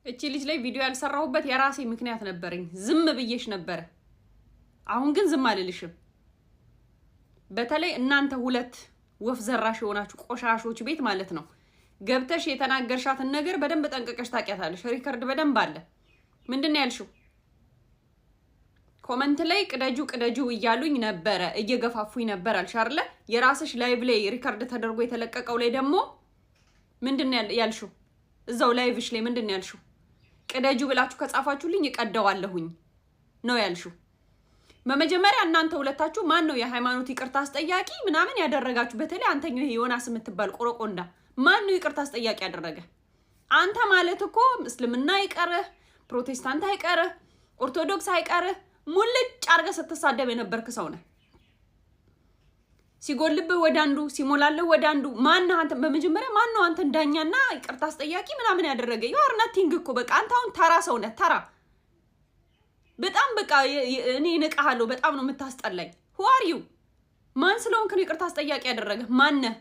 እቺ ልጅ ላይ ቪዲዮ ያልሰራሁበት የራሴ ምክንያት ነበርኝ። ዝም ብዬሽ ነበር። አሁን ግን ዝም አልልሽም። በተለይ እናንተ ሁለት ወፍ ዘራሽ የሆናችሁ ቆሻሾች ቤት ማለት ነው ገብተሽ የተናገርሻትን ነገር በደንብ ጠንቀቀሽ ታውቂያታለሽ። ሪከርድ በደንብ አለ። ምንድነው ያልሽው? ኮሜንት ላይ ቅደጁ እያሉኝ ነበር፣ እየገፋፉኝ ነበር አልሽ አይደለ? የራስሽ ላይቭ ላይ ሪከርድ ተደርጎ የተለቀቀው ላይ ደግሞ ምንድነው ያልሽው? እዛው ላይቭሽ ላይ ምንድነው ያልሽው? ቅደጁ ብላችሁ ከጻፋችሁልኝ እቀደዋለሁኝ ነው ያልሽው። በመጀመሪያ እናንተ ሁለታችሁ ማን ነው የሃይማኖት ይቅርታ አስጠያቂ ምናምን ያደረጋችሁ? በተለይ አንተኛው ይሄ ዮናስ የምትባል ቆረቆንዳ ማን ነው ይቅርታ አስጠያቂ ያደረገ? አንተ ማለት እኮ እስልምና አይቀርህ፣ ፕሮቴስታንት አይቀርህ፣ ኦርቶዶክስ አይቀርህ ሙልጭ አርገህ ስትሳደብ የነበርክ ሰው ነህ። ሲጎልብህ ወደ አንዱ ሲሞላለህ ወደ አንዱ። ማን አንተ? በመጀመሪያ ማን ነው አንተ ዳኛና ይቅርታ አስጠያቂ ምናምን ያደረገ? you are nothing እኮ በቃ አንተ አሁን ተራ ሰው ነህ። ተራ በጣም በቃ እኔ ንቀሃለሁ። በጣም ነው የምታስጠላኝ። who are you? ማን ስለሆንክ ነው ይቅርታ አስጠያቂ ያደረገ? ማን ነህ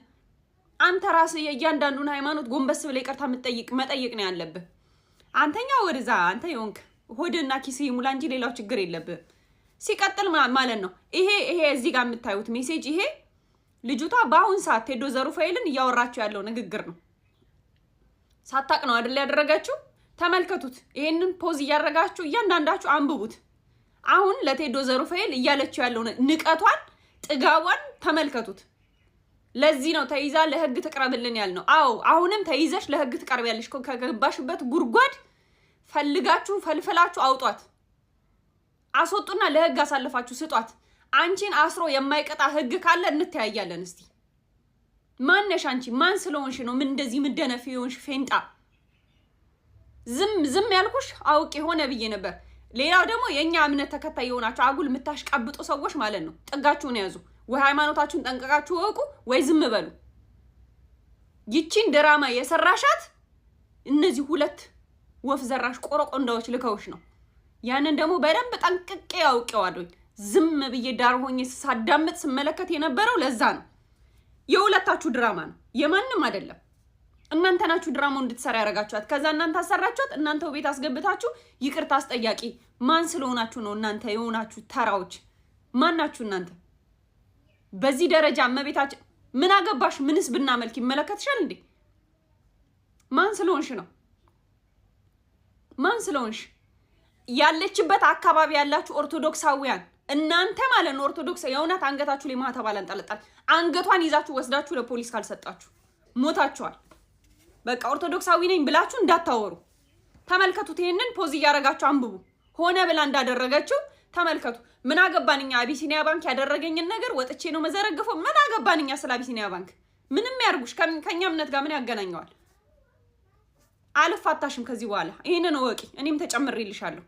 አንተ? ራስህ የእያንዳንዱን ሃይማኖት ጎንበስ ብለህ ይቅርታ መጠየቅ ነው ያለብህ። አንተኛው ወደዛ አንተ ይሆንክ ሆድና ኪስ ይሙላ እንጂ ሌላው ችግር የለብህ። ሲቀጥል ማለት ነው ይሄ እዚህ ጋር የምታዩት ሜሴጅ ይሄ ልጅቷ በአሁን ሰዓት ቴዶ ዘሩፋኤልን እያወራችሁ ያለው ንግግር ነው። ሳታቅ ነው አይደል ያደረጋችሁ? ተመልከቱት። ይሄንን ፖዝ እያደረጋችሁ እያንዳንዳችሁ አንብቡት። አሁን ለቴዶ ዘሩፋኤል እያለችው ያለው ንቀቷን ጥጋቧን ተመልከቱት። ለዚህ ነው ተይዛ ለህግ ትቀርብልን ያልነው። አዎ አሁንም ተይዘሽ ለህግ ትቀርቢያለሽ። ከገባሽበት ጉርጓድ ፈልጋችሁ ፈልፈላችሁ አውጧት። አስወጡና ለህግ አሳልፋችሁ ስጧት። አንቺን አስሮ የማይቀጣ ህግ ካለ እንተያያለን። እስቲ ማነሽ አንቺ? ማን ስለሆንሽ ነው ምን እንደዚህ ምደነፍ ይሆንሽ? ፌንጣ ዝም ያልኩሽ አውቄ ሆነ ብዬ ነበር። ሌላው ደግሞ የኛ እምነት ተከታይ የሆናችሁ አጉል የምታሽቃብጡ ሰዎች ማለት ነው ጥጋችሁን ያዙ። ወይ ሃይማኖታችሁን ጠንቀቃችሁ ወቁ፣ ወይ ዝም በሉ። ይቺን ድራማ የሰራሻት እነዚህ ሁለት ወፍ ዘራሽ ቆረቆንዳዎች ልከውሽ ነው። ያንን ደግሞ በደንብ ጠንቅቄ ያውቀዋለሁ። ዝም ብዬ ዳር ሆኜ ሳዳምጥ ስመለከት የነበረው ለዛ ነው። የሁለታችሁ ድራማ ነው፣ የማንም አይደለም። እናንተ ናችሁ ድራማው እንድትሰራ ያደርጋችኋት። ከዛ እናንተ አሰራችኋት። እናንተው ቤት አስገብታችሁ ይቅርታ አስጠያቂ ማን ስለሆናችሁ ነው እናንተ የሆናችሁ ተራዎች? ማን ናችሁ እናንተ? በዚህ ደረጃ እመቤታችን ምን አገባሽ? ምንስ ብናመልክ ይመለከትሻል እንዴ? ማን ስለሆንሽ ነው? ማን ስለሆንሽ? ያለችበት አካባቢ ያላችሁ ኦርቶዶክሳውያን እናንተ ማለት ነው ኦርቶዶክስ የእውነት አንገታችሁ ላይ ማህተብ አላንጠለጣል። አንገቷን ይዛችሁ ወስዳችሁ ለፖሊስ ካልሰጣችሁ ሞታችኋል። በቃ ኦርቶዶክሳዊ ነኝ ብላችሁ እንዳታወሩ። ተመልከቱት። ይሄንን ፖዝ እያደረጋችሁ አንብቡ። ሆነ ብላ እንዳደረገችው ተመልከቱ። ምን አገባንኛ? አቢሲኒያ ባንክ ያደረገኝን ነገር ወጥቼ ነው መዘረግፈው። ምን አገባንኛ ስለ አቢሲኒያ ባንክ? ምንም ያርጉሽ ከኛ እምነት ጋር ምን ያገናኘዋል? አልፋታሽም ከዚህ በኋላ። ይሄንን ወቂ። እኔም ተጨምሬልሻለሁ።